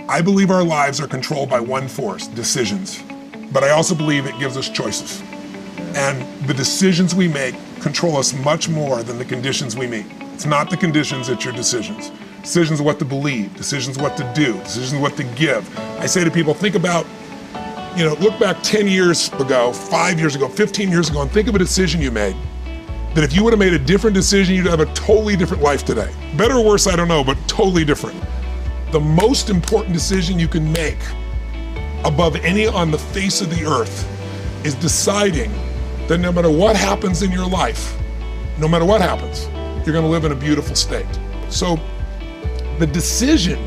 I believe our lives are controlled by one force, decisions. But I also believe it gives us choices. And the decisions we make control us much more than the conditions we meet. It's not the conditions, it's your decisions. Decisions what to believe, decisions what to do, decisions what to give. I say to people, think about, look back 10 years ago, 5 years ago, 15 years ago, and think of a decision you made. That if you would have made a different decision, you'd have a totally different life today. Better or worse, I don't know, but totally different. The most important decision you can make above any on the face of the earth is deciding that no matter what happens in your life, no matter what happens, you're gonna live in a beautiful state. So the decision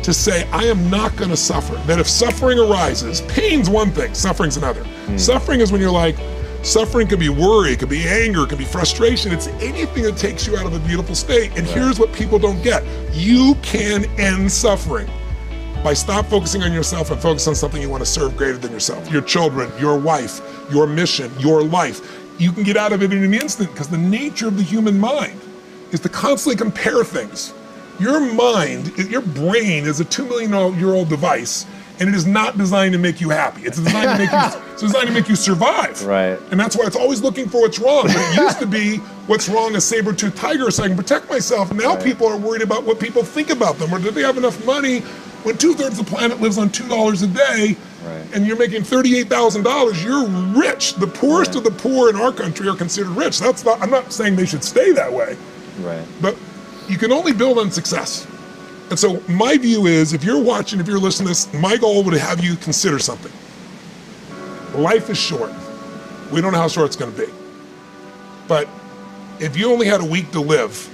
to say, I am not gonna suffer, that if suffering arises, pain's one thing, suffering's another. Suffering is when you're like, suffering could be worry, it could be anger, it could be frustration. It's anything that takes you out of a beautiful state. And here's what people don't get. You can end suffering by stop focusing on yourself and focus on something you want to serve greater than yourself. Your children, your wife, your mission, your life. You can get out of it in an instant because the nature of the human mind is to constantly compare things. Your mind, your brain is a 2 million year old device, and it is not designed to make you happy. It's designed to make you survive. Right. And that's why it's always looking for what's wrong. But it used to be what's wrong, a saber-toothed tiger, so I can protect myself. Now people are worried about what people think about them, or do they have enough money when 2/3 of the planet lives on $2 a day, and you're making $38,000, you're rich. The poorest of the poor in our country are considered rich. I'm not saying they should stay that way. Right. But you can only build on success. And so my view is, if you're watching, if you're listening to this, my goal would have you consider something. Life is short. We don't know how short it's gonna be. But if you only had a week to live,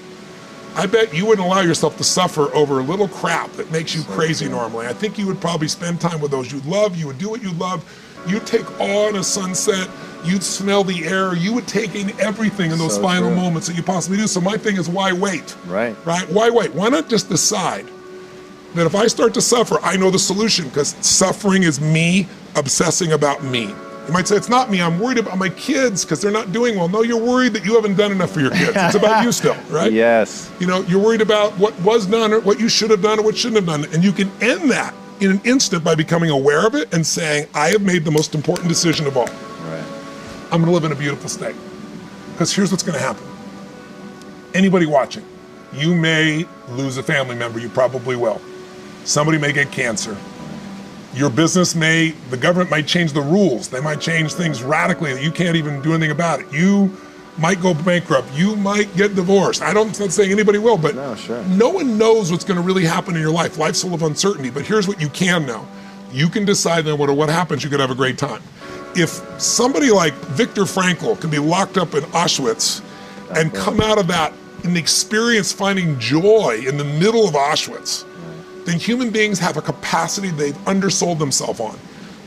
I bet you wouldn't allow yourself to suffer over a little crap that makes you crazy normally. I think you would probably spend time with those you love, you would do what you love, you'd take awe in a sunset, you'd smell the air, you would take in everything in those final moments that you possibly do. So my thing is, why wait? Right. Why wait? Why not just decide that if I start to suffer, I know the solution, because suffering is me obsessing about me. You might say, it's not me, I'm worried about my kids because they're not doing well. No, you're worried that you haven't done enough for your kids. It's about you still, right? Yes. You're worried about what was done or what you should have done or what shouldn't have done. And you can end that in an instant by becoming aware of it and saying, I have made the most important decision of all. Right. I'm gonna live in a beautiful state. Because here's what's gonna happen. Anybody watching, you may lose a family member, you probably will. Somebody may get cancer. Your business the government might change the rules. They might change things radically that you can't even do anything about it. You might go bankrupt. You might get divorced. I'm not saying anybody will, but no one knows what's gonna really happen in your life. Life's full of uncertainty, but here's what you can know. You can decide no matter what happens, you could have a great time. If somebody like Viktor Frankl can be locked up in Auschwitz and come out of that and experience finding joy in the middle of Auschwitz, then human beings have a capacity they've undersold themselves on.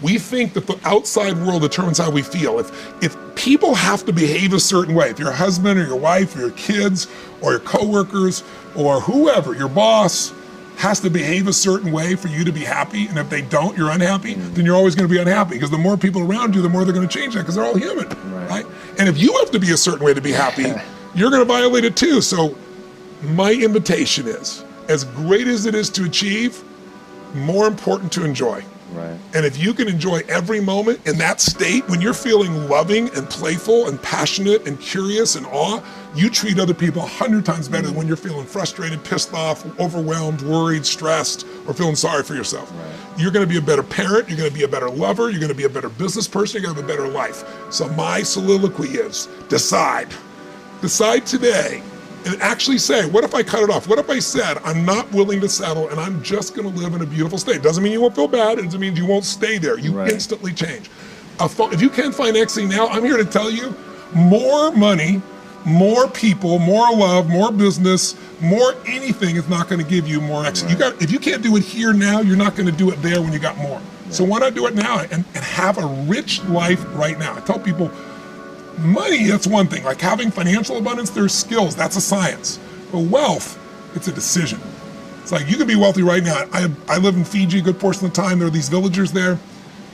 We think that the outside world determines how we feel. If people have to behave a certain way, if your husband or your wife or your kids or your coworkers or whoever, your boss, has to behave a certain way for you to be happy, and if they don't, you're unhappy, then you're always gonna be unhappy, because the more people around you, the more they're gonna change that, because they're all human, right? And if you have to be a certain way to be happy, you're gonna violate it too. So my invitation is, as great as it is to achieve, more important to enjoy. Right. And if you can enjoy every moment in that state, when you're feeling loving and playful and passionate and curious and awe, you treat other people 100 times better than when you're feeling frustrated, pissed off, overwhelmed, worried, stressed, or feeling sorry for yourself. Right. You're gonna be a better parent, you're gonna be a better lover, you're gonna be a better business person, you're gonna have a better life. So my soliloquy is, decide. Decide today. And actually say, what if I cut it off? What if I said, I'm not willing to settle and I'm just gonna live in a beautiful state? Doesn't mean you won't feel bad, it doesn't mean you won't stay there. You instantly change. If you can't find Xing now, I'm here to tell you, more money, more people, more love, more business, more anything is not gonna give you more Xing. If you can't do it here now, you're not gonna do it there when you got more. So why not do it now and have a rich life right now? I tell people, money, that's one thing. Like having financial abundance, there's skills, that's a science. But wealth, it's a decision. It's like, you can be wealthy right now. I live in Fiji a good portion of the time. There are these villagers there.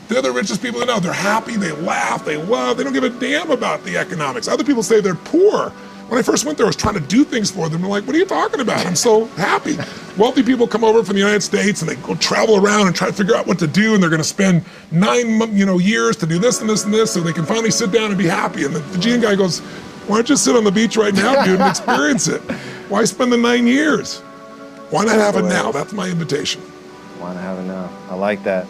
They're the richest people I know. They're happy, they laugh, they love, they don't give a damn about the economics. Other people say they're poor When I first went there, I was trying to do things for them. They're like, what are you talking about? I'm so happy. Wealthy people come over from the United States and they go travel around and try to figure out what to do, and they're gonna spend 9 years to do this and this and this so they can finally sit down and be happy. And the Fijian guy goes, why don't you sit on the beach right now, dude, and experience it? Why spend the 9 years? Why not have it now? That's my invitation. Why not have it now? I like that.